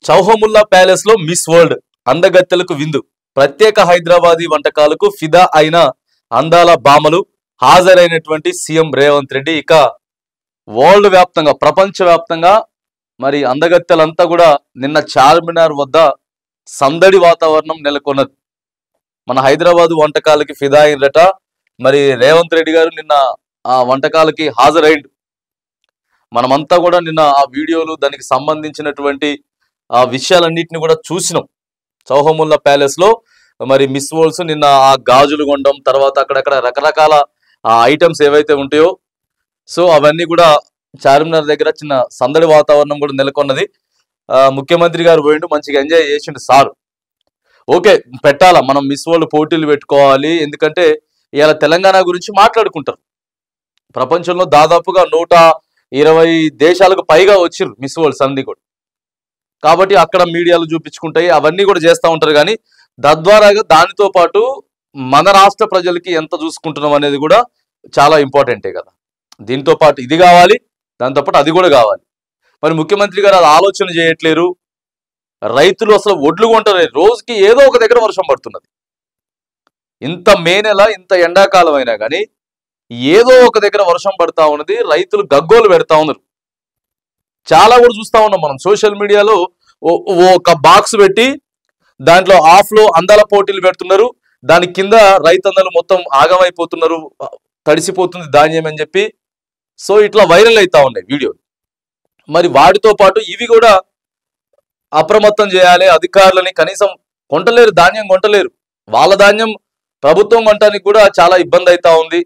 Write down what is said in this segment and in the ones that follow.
చౌహముల్లా palace లో miss world అందగత్తెలకు విందు. ప్రత్యేక హైదరాబాదీ వంటకాలకు ఫిదా అయిన అందాల భామలు హాజరైనటువంటి సీఎం రేవంత్ రెడ్డి. ఇక వరల్డ్ వ్యాప్తంగా, ప్రపంచ వ్యాప్తంగా మరి అందగత్తెలంతా కూడా నిన్న చార్మినార్ వద్ద సందడి వాతావరణం నెలకొన్నది. మన హైదరాబాదు వంటకాలకి ఫిదా అయినట. మరి రేవంత్ రెడ్డి గారు నిన్న ఆ వంటకాలకి హాజరైండు. మనమంతా కూడా నిన్న ఆ వీడియోలు, దానికి సంబంధించినటువంటి ఆ విషయాలన్నింటినీ కూడా చూసినాం. చౌహముల్లా ప్యాలెస్ లో మరి మిస్ వరల్డ్స్ నిన్న ఆ గాజులు కొనడం, తర్వాత అక్కడక్కడ రకరకాల ఐటమ్స్ ఏవైతే ఉంటాయో, సో అవన్నీ కూడా చార్మినార్ దగ్గర చిన్న సందడి వాతావరణం కూడా నెలకొన్నది. ముఖ్యమంత్రి గారు పోయిండు, మంచిగా ఎంజాయ్ చేసిండు సార్. ఓకే, పెట్టాలా, మనం మిస్ వరల్డ్ పోటీలు పెట్టుకోవాలి. ఎందుకంటే ఇవాళ తెలంగాణ గురించి మాట్లాడుకుంటారు. ప్రపంచంలో దాదాపుగా 120 దేశాలకు పైగా వచ్చిర్రు మిస్ వరల్డ్స్ అన్ని కూడా. కాబట్టి అక్కడ మీడియాలు చూపించుకుంటాయి, అవన్నీ కూడా చేస్తూ ఉంటారు. కానీ తద్వారాగా దానితో పాటు మన రాష్ట్ర ప్రజలకి ఎంత చూసుకుంటున్నాం అనేది కూడా చాలా ఇంపార్టెంటే కదా. దీంతో పాటు ఇది కావాలి, దాంతోపాటు అది కూడా కావాలి. మరి ముఖ్యమంత్రి గారు అది ఆలోచన చేయట్లేరు. రైతులు అసలు ఒడ్లు కొంటలేరు. రోజుకి ఏదో ఒక దగ్గర వర్షం పడుతున్నది. ఇంత మే నెల, ఇంత ఎండాకాలం అయినా కానీ ఏదో ఒక దగ్గర వర్షం పడతా ఉన్నది. రైతులు గగ్గోలు పెడతా ఉన్నారు. చాలా కూడా చూస్తా ఉన్నాం మనం సోషల్ మీడియాలో. ఒక బాక్స్ పెట్టి దాంట్లో ఆఫ్లో అందాల పోటీలు పెడుతున్నారు. దాని కింద రైతన్నలు మొత్తం ఆగమైపోతున్నారు, తడిసిపోతుంది ధాన్యం అని చెప్పి. సో ఇట్లా వైరల్ అవుతా ఉన్నాయి వీడియోలు. మరి వాటితో పాటు ఇవి కూడా అప్రమత్తం చేయాలి అధికారులని. కనీసం కొంటలేరు, ధాన్యం కొంటలేరు. వాళ్ళ ధాన్యం ప్రభుత్వం కొనడానికి కూడా చాలా ఇబ్బంది అవుతా ఉంది.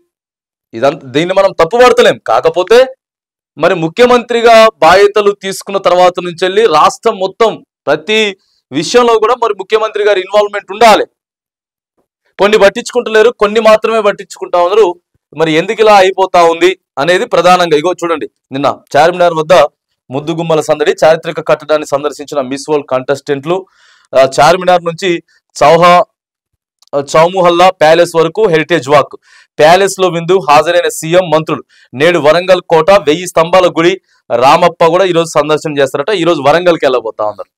దీన్ని మనం తప్పుపడతలేం. కాకపోతే మరి ముఖ్యమంత్రిగా బాధ్యతలు తీసుకున్న తర్వాత నుంచి వెళ్ళి రాష్ట్రం మొత్తం ప్రతి విషయంలో కూడా మరి ముఖ్యమంత్రి గారి ఇన్వాల్వ్మెంట్ ఉండాలి. కొన్ని పట్టించుకుంటలేరు, కొన్ని మాత్రమే పట్టించుకుంటా ఉన్నారు. మరి ఎందుకు ఇలా అయిపోతా ఉంది అనేది ప్రధానంగా ఇగో చూడండి. నిన్న చార్మినార్ వద్ద ముద్దుగుమ్మల సందడి. చారిత్రక కట్టడాన్ని సందర్శించిన మిస్ వరల్డ్ కంటెస్టెంట్లు చార్మినార్ నుంచి చౌముహల్లా ప్యాలెస్ వరకు హెరిటేజ్ వాక్. ప్యాలెస్ లో విందు హాజరైన సీఎం, మంత్రులు. నేడు వరంగల్ కోట, 1000 స్తంభాల గుడి రామప్ప కూడా ఈరోజు సందర్శన చేస్తారట. ఈరోజు వరంగల్కి వెళ్ళబోతా ఉన్నారు.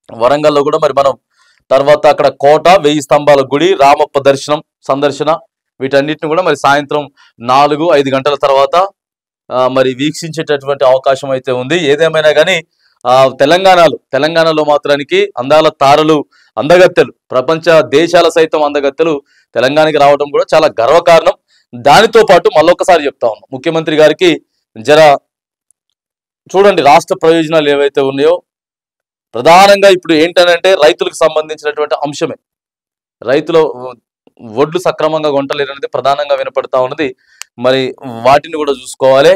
వరంగల్లో కూడా మరి మనం తర్వాత అక్కడ కోట, 1000 స్తంభాల గుడి, రామప్ప సందర్శన వీటన్నిటిని కూడా మరి సాయంత్రం 4-5 గంటల తర్వాత మరి వీక్షించేటటువంటి అవకాశం అయితే ఉంది. ఏదేమైనా కానీ తెలంగాణలో మాత్రానికి అందాల తారలు, అందగత్తెలు, ప్రపంచ దేశాల సైతం అందగత్తెలు తెలంగాణకి రావడం కూడా చాలా గర్వకారణం. దానితో పాటు మళ్ళొకసారి చెప్తా ఉన్నాం, ముఖ్యమంత్రి గారికి చూడండి రాష్ట్ర ప్రయోజనాలు ఏవైతే ఉన్నాయో. ప్రధానంగా ఇప్పుడు ఏంటనంటే రైతులకు సంబంధించినటువంటి అంశమే. రైతుల ఒడ్లు సక్రమంగా కొంటలేరు అనేది ప్రధానంగా వినపడతా ఉన్నది. మరి వాటిని కూడా చూసుకోవాలి.